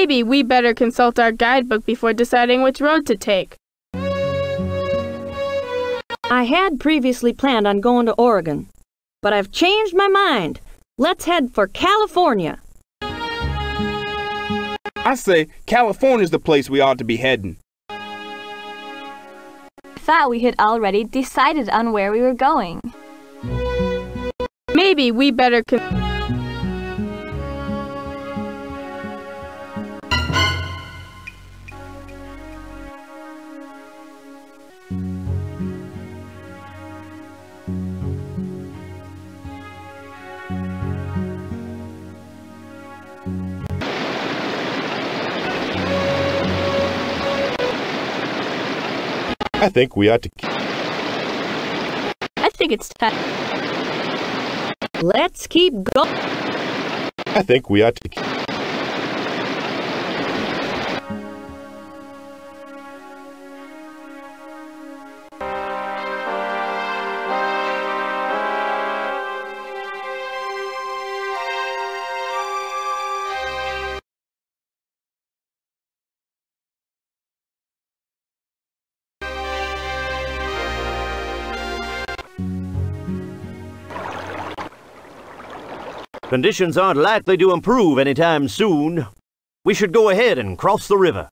Maybe we better consult our guidebook before deciding which road to take. I had previously planned on going to Oregon, but I've changed my mind. Let's head for California. I say California's the place we ought to be heading. I thought we had already decided on where we were going. Maybe we better I think we ought to... I think it's time. Let's keep going. I think we ought to... Conditions aren't likely to improve anytime soon. We should go ahead and cross the river.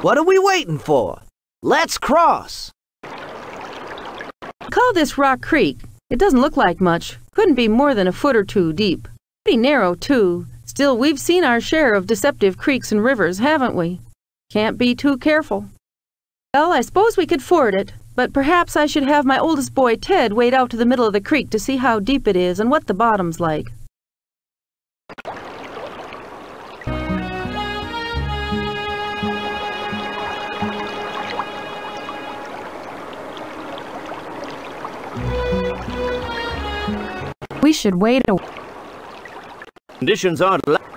What are we waiting for? Let's cross. Call this Rock Creek. It doesn't look like much. Couldn't be more than a foot or two deep. Pretty narrow, too. Still, we've seen our share of deceptive creeks and rivers, haven't we? Can't be too careful. Well, I suppose we could ford it, but perhaps I should have my oldest boy, Ted, wade out to the middle of the creek to see how deep it is and what the bottom's like. We should wait a... Conditions aren't likely...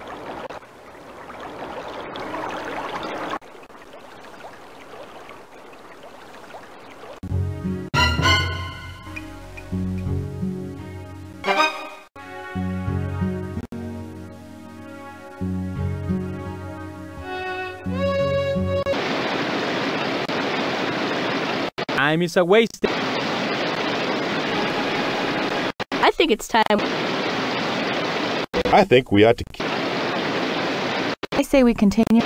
Time is a waste. I think it's time. I think we ought to... I say we continue.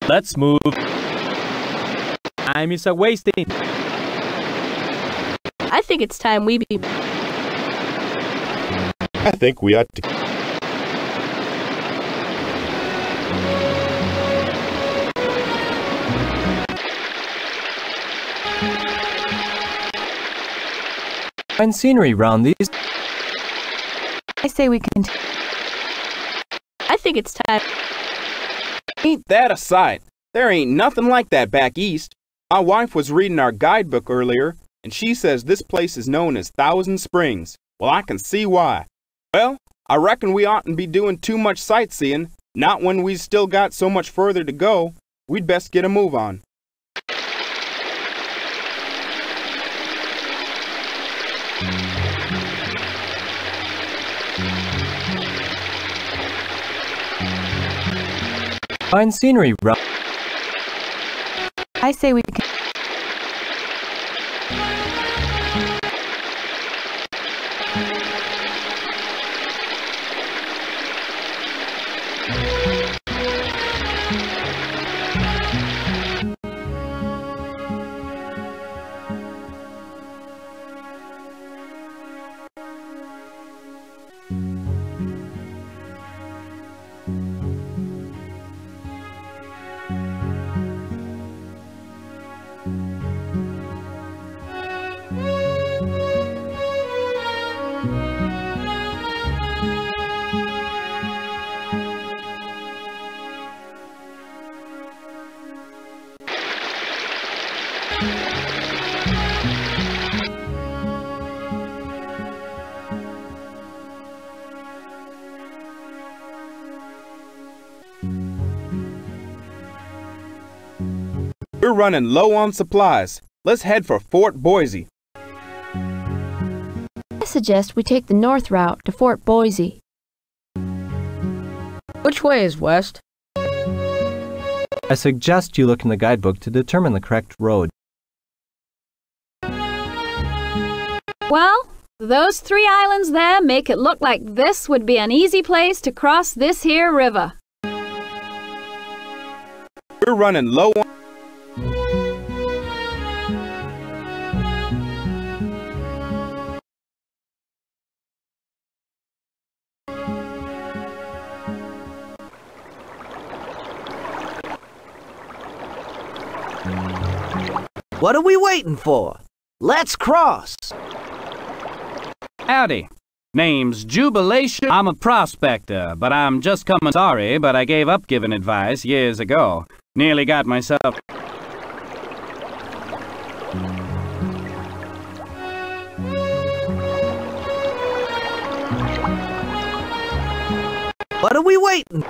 Let's move. Time is a wasting. I think it's time we be... I think we ought to... Fine scenery round these. I say we continue. I think it's time. Ain't that a sight? There ain't nothing like that back east. My wife was reading our guidebook earlier, and she says this place is known as Thousand Springs. Well, I can see why. Well, I reckon we oughtn't be doing too much sightseeing, not when we still got so much further to go. We'd best get a move on. Fine scenery round. I say we can... We're running low on supplies. Let's head for Fort Boise. I suggest we take the north route to Fort Boise. Which way is west? I suggest you look in the guidebook to determine the correct road. Well, those 3 islands there make it look like this would be an easy place to cross this here river. We're running low on... What are we waiting for? Let's cross. Howdy. Name's Jubilation. I'm a prospector, but I'm just coming. Sorry, but I gave up giving advice years ago. Nearly got myself... What are we waiting?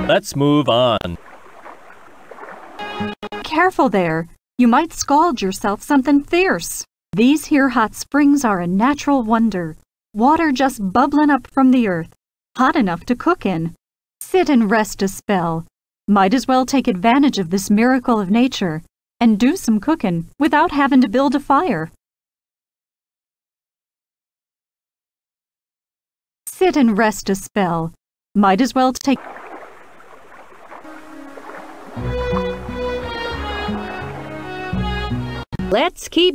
Let's move on. Careful there. You might scald yourself something fierce. These here hot springs are a natural wonder. Water just bubbling up from the earth, hot enough to cook in. Sit and rest a spell. Might as well take advantage of this miracle of nature and do some cooking without having to build a fire. Sit and rest a spell. Might as well take... Let's keep...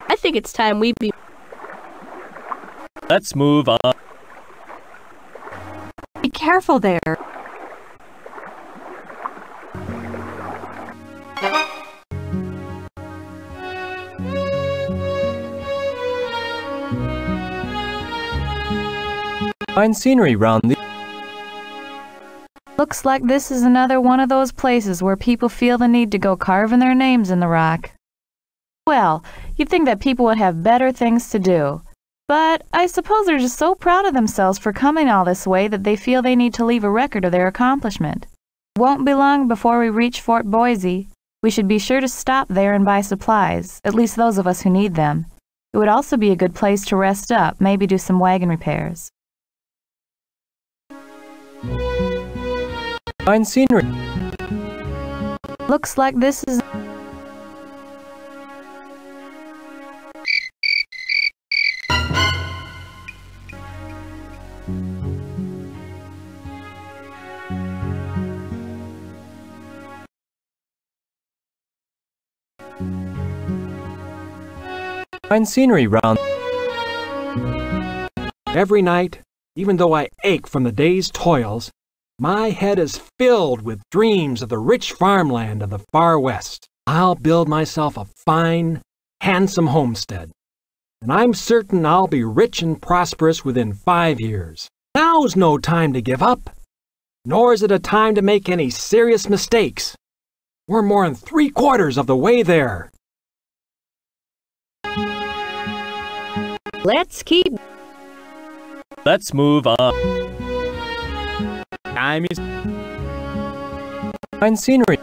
I think it's time we be... Let's move on. Be careful there. Fine scenery round the... Looks like this is another one of those places where people feel the need to go carving their names in the rock. Well, you'd think that people would have better things to do. But I suppose they're just so proud of themselves for coming all this way that they feel they need to leave a record of their accomplishment. It won't be long before we reach Fort Boise. We should be sure to stop there and buy supplies, at least those of us who need them. It would also be a good place to rest up, maybe do some wagon repairs. Fine scenery. Looks like this is... Fine scenery round... Every night, even though I ache from the day's toils, my head is filled with dreams of the rich farmland of the far west. I'll build myself a fine, handsome homestead, and I'm certain I'll be rich and prosperous within 5 years. Now's no time to give up, nor is it a time to make any serious mistakes. We're more than 3/4 of the way there. Let's keep. Let's move on. Fine scenery.